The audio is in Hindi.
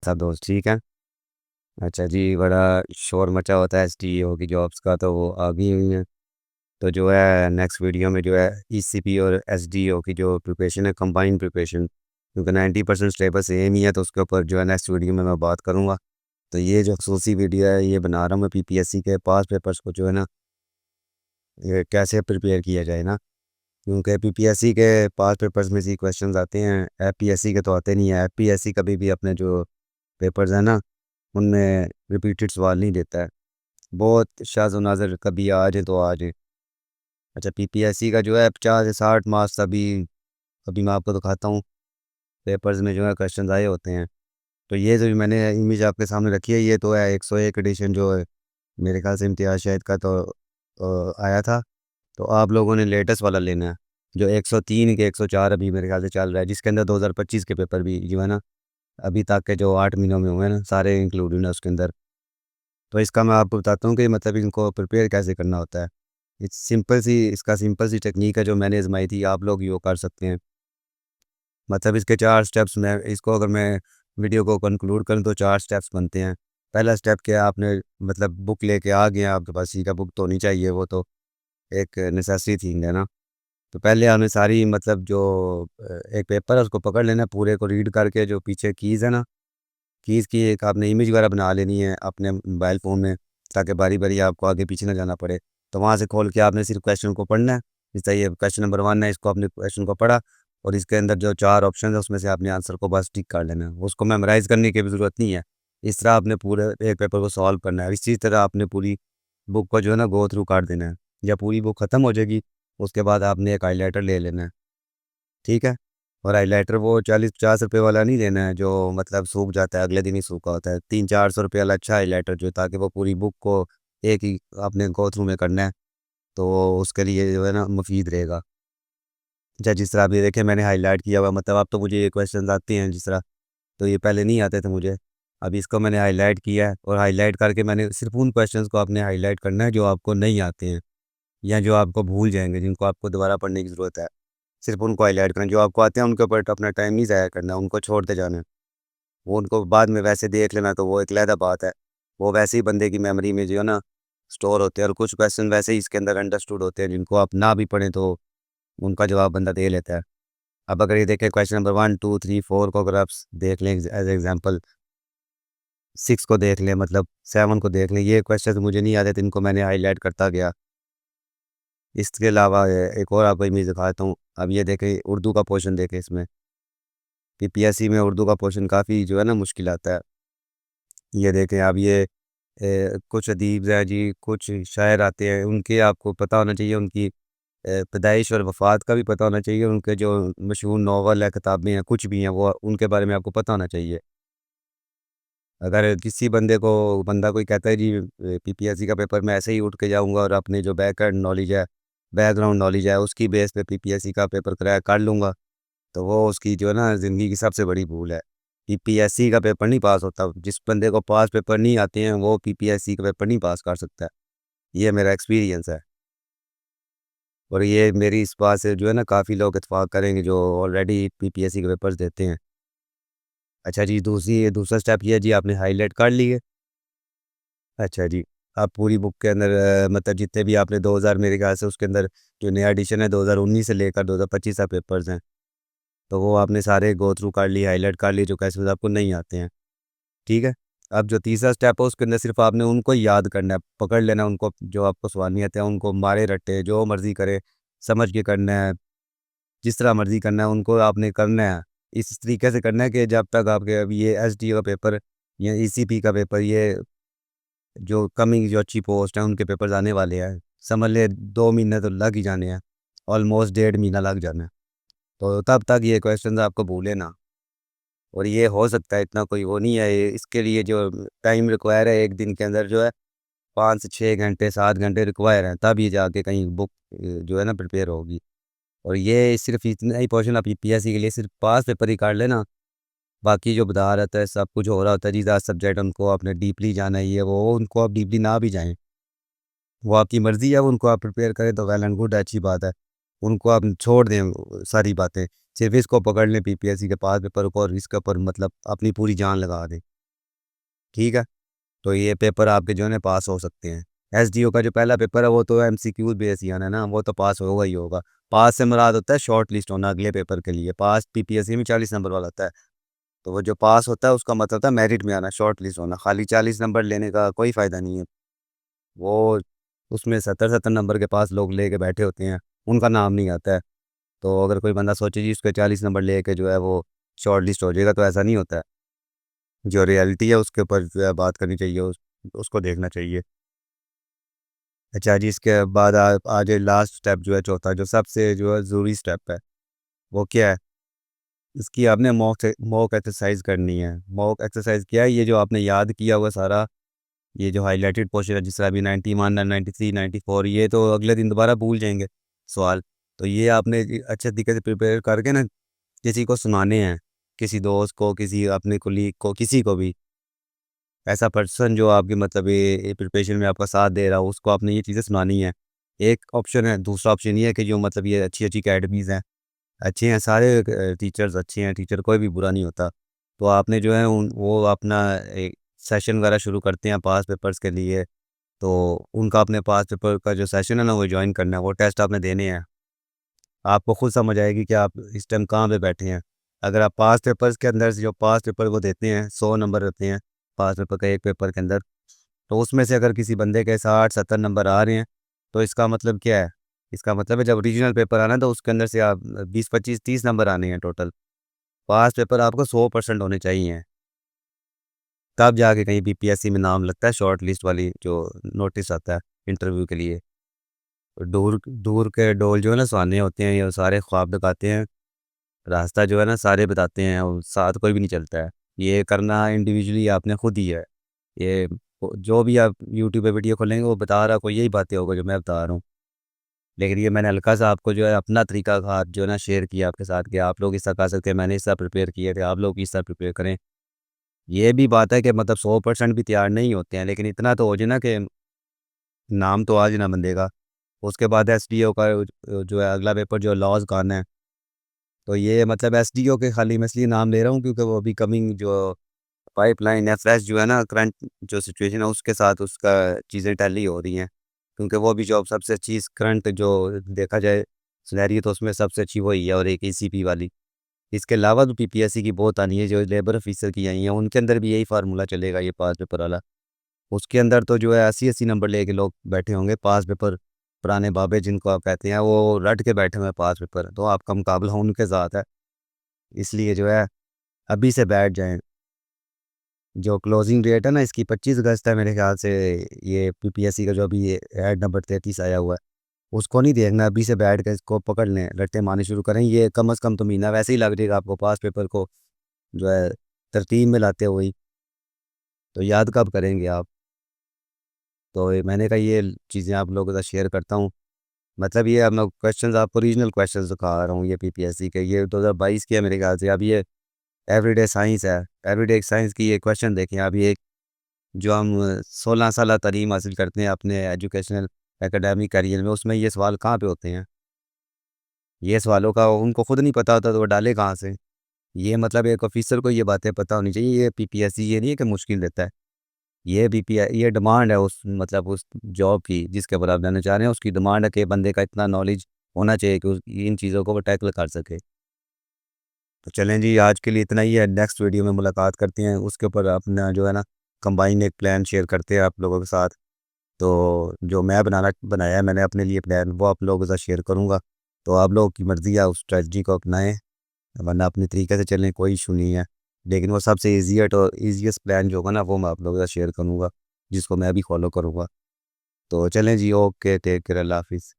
सब दोस्त ठीक है। अच्छा जी, बड़ा शोर मचा होता है एसटीओ की जॉब्स का, तो वो आ गई हुई हैं। तो जो है नेक्स्ट वीडियो में जो है ईसीपी और एसडीओ की जो प्रिपरेशन है, कंबाइंड प्रिपरेशन, क्योंकि 90% सिलेबस सेम ही है, तो उसके ऊपर जो है नेक्स्ट वीडियो में मैं बात करूँगा। तो ये जो खसूसी वीडियो है ये बना रहा हूँ मैं पीपीएससी के पास पेपर्स को जो है ना, ये कैसे प्रिपेयर किया जाए ना। क्योंकि पीपीएससी के पास पेपर्स में से क्वेश्चंस आते हैं, एपीएससी के तो आते नहीं है। एपीएससी कभी भी अपने जो पेपर्स हैं ना, उनमें रिपीटेड सवाल नहीं देता है। बहुत शाज़ व नाज़िर कभी आ जाए तो आ जाए। अच्छा, पीपीएससी का जो है 50 से 60 मार्क्स अभी अभी मैं आपको दिखाता हूँ, पेपर्स में जो है क्वेश्चन आए होते हैं। तो ये जो मैंने इमेज आपके सामने रखी है, ये तो है 101 एडिशन जो है, मेरे ख्याल से इम्तियाज़ शाहिद का तो आया था। तो आप लोगों ने लेटेस्ट वाला लेना है, जो 103 के 104 अभी मेरे ख्याल से चल रहा है, जिसके अंदर 2025 के पेपर भी जो है ना, अभी तक के जो 8 महीनों में हुए हैं ना, सारे इंक्लूडेड हैं उसके अंदर। तो इसका मैं आपको बताता हूँ कि मतलब इनको प्रिपेयर कैसे करना होता है। सिंपल सी टेक्नीक है जो मैंने आजमाई थी, आप लोग ये कर सकते हैं। मतलब इसके 4 स्टेप्स, मैं इसको अगर मैं वीडियो को कंक्लूड करूँ तो 4 स्टेप्स बनते हैं। पहला स्टेप क्या है, आपने मतलब बुक लेके आ गए हैं आपके पास, ठीक है, बुक तो होनी चाहिए, वो तो एक नेसेसरी थिंग है ना। तो पहले आपने सारी मतलब जो एक पेपर है उसको पकड़ लेना है, पूरे को रीड करके जो पीछे कीज़ है ना, कीज़ की एक आपने इमेज वगैरह बना लेनी है अपने मोबाइल फ़ोन में, ताकि बारी-बारी आपको आगे पीछे ना जाना पड़े। तो वहाँ से खोल के आपने सिर्फ़ क्वेश्चन को पढ़ना है। जैसे ये क्वेश्चन नंबर 1 है, इसको आपने क्वेश्चन को पढ़ा और इसके अंदर जो 4 ऑप्शन है उसमें से आपने आंसर को बस टिक कर लेना है। उसको मेमोराइज़ करने की भी ज़रूरत नहीं है। इस तरह आपने पूरे एक पेपर को सॉल्व करना है। इसी तरह आपने पूरी बुक को जो है ना गो थ्रू कर देना है। जब पूरी बुक ख़त्म हो जाएगी, उसके बाद आपने एक हाइलाइटर ले लेना है, ठीक है? और हाइलाइटर वो 40-50 रुपए वाला नहीं लेना है जो मतलब सूख जाता है, अगले दिन ही सूखा होता है। 300-400 रुपए वाला अच्छा हाइलाइटर जो, ताकि वो पूरी बुक को एक ही आपने गो थ्रू में करना है, तो उसके लिए जो है ना मुफ़ीद रहेगा। अच्छा, जिस तरह आप ये देखें मैंने हाइलाइट किया हुआ, मतलब अब तो मुझे ये क्वेश्चंस आते हैं जिस तरह, तो ये पहले नहीं आते थे मुझे। अभी इसको मैंने हाइलाइट किया है और हाइलाइट करके मैंने सिर्फ़ उन क्वेश्चंस को आपने हाइलाइट करना है जो आपको नहीं आते हैं या जो आपको भूल जाएँगे, जिनको आपको दोबारा पढ़ने की ज़रूरत है। सिर्फ़ उनको हाइलाइट करना है, जो आपको आते हैं उनके ऊपर अपना टाइम नहीं ज़ाया करना, उनको छोड़ते जाना है। वो उनको बाद में वैसे देख लेना तो वो एक अलहदा बात है। वो वैसे ही बंदे की मेमोरी में जो है ना स्टोर होते हैं, और कुछ क्वेश्चन वैसे ही इसके अंदर अंडरस्टूड होते हैं, जिनको आप ना भी पढ़ें तो उनका जवाब बंदा दे लेता है। अब अगर ये देखें क्वेश्चन नंबर 1, 2, 3, 4 को अगर आप देख लें एज़ एग्ज़ाम्पल, 6 को देख लें, मतलब 7 को देख लें, ये क्वेश्चन मुझे नहीं आते तो इनको मैंने हाइलाइट करता गया। इसके अलावा एक और आपको इमेज दिखाता हूँ। अब ये देखें उर्दू का पोर्शन देखें, इसमें पीपीएससी में उर्दू का पोर्शन काफ़ी जो है ना मुश्किल आता है। ये देखें अब ये कुछ अदीब हैं जी, कुछ शायर आते हैं, उनके आपको पता होना चाहिए, उनकी पैदाइश और वफ़ात का भी पता होना चाहिए, उनके जो मशहूर नावल है, किताबें हैं, कुछ भी हैं, वो उनके बारे में आपको पता होना चाहिए। अगर किसी बंदा कोई कहता है जी पीपीएससी का पेपर मैं ऐसे ही उठ के जाऊँगा और अपने जो बैकग्राउंड नॉलेज है, उसकी बेस पे पीपीएससी का पेपर क्रैक कर लूँगा, तो वो उसकी जो है ना ज़िंदगी की सबसे बड़ी भूल है। पीपीएससी का पेपर नहीं पास होता, जिस बंदे को पास पेपर नहीं आते हैं, वो पीपीएससी का पेपर नहीं पास कर सकता है। ये मेरा एक्सपीरियंस है और ये मेरी इस बात से जो है ना काफ़ी लोग इत्तेफ़ाक करेंगे जो ऑलरेडी पीपीएससी के पेपर्स देते हैं। अच्छा जी, दूसरा स्टेप ये है जी, आपने हाइलाइट कर लिए। अच्छा जी, आप पूरी बुक के अंदर मतलब जितने भी आपने 2000 मेरे ख़्याल से उसके अंदर जो नया एडिशन है 2019 से लेकर 2025 तक पेपर्स हैं, तो वो आपने सारे गो थ्रू कर लिए, हाइलाइट कर लिए जो क्वेश्चंस आपको नहीं आते हैं, ठीक है? अब जो तीसरा स्टेप है उसके अंदर सिर्फ़ आपने उनको ही याद करना है, पकड़ लेना है उनको, जो आपको सवाल नहीं आते हैं उनको मारे रट्टे जो मर्ज़ी करे, समझ के करना है, जिस तरह मर्ज़ी करना है उनको आपने करना है। इस तरीके से करना है कि जब तक आपके अभी ये एसडीओ का पेपर या ईसीपी का पेपर, ये जो कमिंग जो अच्छी पोस्ट हैं उनके पेपर्स आने वाले हैं, समझ ले 2 महीने तो लग ही जाने हैं, ऑलमोस्ट 1.5 महीना लग जाना है। तो तब तक ये क्वेश्चंस आपको भूले ना, और ये हो सकता है, इतना कोई वो नहीं है, इसके लिए जो टाइम रिक्वायर है एक दिन के अंदर जो है 5 से 6 घंटे 7 घंटे रिक्वायर हैं, तब ये जाके कहीं बुक जो है ना प्रिपेयर होगी। और ये सिर्फ इतना ही पोर्शन आप यूपीएससी के लिए सिर्फ पास पेपर ही काट लेना, बाकी जो बता रहता है सब कुछ हो रहा होता है जी, 10 सब्जेक्ट उनको आपने डीपली जाना ही है, वो उनको आप डीपली ना भी जाएं, वो आपकी मर्ज़ी है, उनको आप प्रिपेयर करें तो वेल एंड गुड, अच्छी बात है। उनको आप छोड़ दें सारी बातें, सिर्फ़ इसको पकड़ लें पीपीएससी के पास पेपर को और इसके ऊपर मतलब अपनी पूरी जान लगा दें। ठीक है। तो ये पेपर आपके जो है ना पास हो सकते हैं। एसडीओ का जो पहला पेपर है वो तो एमसीक्यू बेस ही आना ना, वो तो पास होगा ही होगा। पास से मुराद होता है शॉर्ट लिस्ट होना अगले पेपर के लिए। पास पीपीएससी में 40 नंबर वाला होता है। तो वो जो पास होता है उसका मतलब होता है मेरिट में आना, शॉर्ट लिस्ट होना। खाली 40 नंबर लेने का कोई फ़ायदा नहीं है। वो उसमें 70-70 नंबर के पास लोग लेके बैठे होते हैं, उनका नाम नहीं आता है। तो अगर कोई बंदा सोचे जी उसके 40 नंबर लेके जो है वो शॉर्ट लिस्ट हो जाएगा, तो ऐसा नहीं होता है। जो रियलिटी है उसके ऊपर जो है बात करनी चाहिए, उसको देखना चाहिए। अच्छा जी, इसके बाद आज लास्ट स्टेप जो है चौथा, जो सबसे जो है ज़रूरी स्टेप है, वो क्या है? इसकी आपने मॉक एक्सरसाइज करनी है। मॉक एक्सरसाइज क्या है? ये जो आपने याद किया हुआ सारा, ये जो हाईलाइटेड पोर्शन है, जिस तरह अभी 91 93 94, ये तो अगले दिन दोबारा भूल जाएंगे सवाल। तो ये आपने अच्छे तरीके से प्रिपेयर करके ना किसी को सुनाने हैं, किसी दोस्त को, किसी अपने कुलीग को, किसी को भी ऐसा पर्सन जो आपकी मतलब ये प्रिपरेशन में आपका साथ दे रहा हो, उसको आपने ये चीज़ें सुनानी है। एक ऑप्शन है। दूसरा ऑप्शन ये है कि जो मतलब ये अच्छी अच्छी अकेडमीज़ हैं, अच्छे हैं सारे, टीचर्स अच्छे हैं, टीचर कोई भी बुरा नहीं होता। तो आपने जो है वो अपना एक सेशन वगैरह शुरू करते हैं पास पेपर्स के लिए। तो उनका अपने पास पेपर का जो सेशन है ना वो ज्वाइन करना है, वो टेस्ट आपने देने हैं। आपको खुद समझ आएगी कि आप इस टाइम कहाँ पे बैठे हैं। अगर आप पास पेपर्स के अंदर से जो पास पेपर वो देते हैं, 100 नंबर रहते हैं पास पेपर का एक पेपर के अंदर, तो उसमें से अगर किसी बंदे के 60-70 नंबर आ रहे हैं, तो इसका मतलब क्या है? इसका मतलब है जब रीजनल पेपर आना है तो उसके अंदर से आप 20 25 30 नंबर आने हैं टोटल। पास पेपर आपको 100% होने चाहिए, तब जाके कहीं बीपीएससी में नाम लगता है, शॉर्ट लिस्ट वाली जो नोटिस आता है इंटरव्यू के लिए। दूर दूर के डोल जो है ना सुहाने होते हैं, ये सारे ख्वाब दिखाते हैं। रास्ता जो है ना सारे बताते हैं, और साथ कोई भी नहीं चलता है। ये करना इंडिविजुअली आपने खुद ही है। ये जो भी आप यूट्यूब पे वीडियो खोलेंगे वो बता रहा कोई यही बातें होगा जो मैं बता रहा हूँ। लेकिन ये मैंने हल्का सा आपको जो है अपना तरीका कार जो है ना शेयर किया आपके साथ, कि आप लोग इस तरह कर सकते हैं, मैंने इस तरह प्रिपेयर किए थे, आप लोग इस तरह प्रिपेयर करें। ये भी बात है कि मतलब 100% भी तैयार नहीं होते हैं, लेकिन इतना तो हो जाए ना कि नाम तो आज ही ना बंदेगा। उसके बाद एसडीओ का जो है अगला पेपर जो लॉज का आना है। तो ये मतलब एसडीओ के खाली मैं इसलिए नाम ले रहा हूँ क्योंकि वो अभी कमिंग जो पाइपलाइन है फ्रेश जो है ना, करंट जो सिचुएशन है उसके साथ उसका चीज़ें टैली हो रही हैं। क्योंकि वो भी जॉब सबसे अच्छी करंट जो देखा जाए सिनेरियो, तो उसमें सबसे अच्छी वही है, और एक ईसीपी वाली। इसके अलावा तो पीपीएससी की बहुत आनी है, जो लेबर ऑफिसर की आई हैं उनके अंदर भी यही फार्मूला चलेगा, ये पास पेपर वाला। उसके अंदर तो जो है 80-80 नंबर लेके लोग बैठे होंगे पास पेपर। पुराने बाबे जिनको आप कहते हैं वो रट के बैठे हुए हैं पास पेपर, तो आपका मुकाबला उनके साथ है। इसलिए जो है अभी से बैठ जाएं। जो क्लोजिंग डेट है ना इसकी 25 अगस्त है मेरे ख्याल से। ये पीपीएससी का जो अभी ये ऐड नंबर 33 आया हुआ है, उसको नहीं देखना, अभी से बैठ के इसको पकड़ लें, रट्टे मारने शुरू करें। ये कम अज़ कम तो महीना वैसे ही लग जाएगा आपको पास पेपर को जो है तरतीब में लाते हुए। तो याद कब करेंगे आप? तो मैंने कहा ये चीज़ें आप लोगों के साथ शेयर करता हूँ। मतलब ये अब मैं क्वेश्चंस आपको रीजनल क्वेश्चंस दिखा रहा हूँ, ये पीपीएससी के, ये 2022 की है मेरे ख्याल से। अब ये एवरीडे साइंस है। एवरीडे साइंस की ये क्वेश्चन देखें आप। ये जो हम 16 साल तालीम हासिल करते हैं अपने एजुकेशनल एकेडमिक करियर में, उसमें ये सवाल कहाँ पे होते हैं? ये सवालों का उनको खुद नहीं पता होता तो वो डाले कहाँ से? ये मतलब एक ऑफिसर को ये बातें पता होनी चाहिए। ये पीपीएससी ये नहीं है कि मुश्किल देता है। ये बीपीआई ये डिमांड है उस मतलब उस जॉब की जिसके ऊपर आप जाना चाह रहे हैं, उसकी डिमांड है कि बंदे का इतना नॉलेज होना चाहिए कि इन चीज़ों को वो टैकल कर सके। तो चलें जी, आज के लिए इतना ही है। नेक्स्ट वीडियो में मुलाकात करते हैं, उसके ऊपर अपना जो है ना कंबाइन एक प्लान शेयर करते हैं आप लोगों के साथ। तो जो मैं बनाया है मैंने अपने लिए प्लान, वो आप लोगों के साथ शेयर करूँगा। तो आप लोगों की मर्ज़ी है, उस स्ट्रेटजी को अपनाएं, वरना अपने तरीके से चलें, कोई इशू नहीं है। लेकिन वो सबसे ईज़ीएस्ट प्लान जो होगा ना वो मैं आप लोगों के साथ शेयर करूँगा, जिसको मैं भी फॉलो करूँगा। तो चलें जी, ओके, टेक केयर, अल्लाह हाफ़िज़।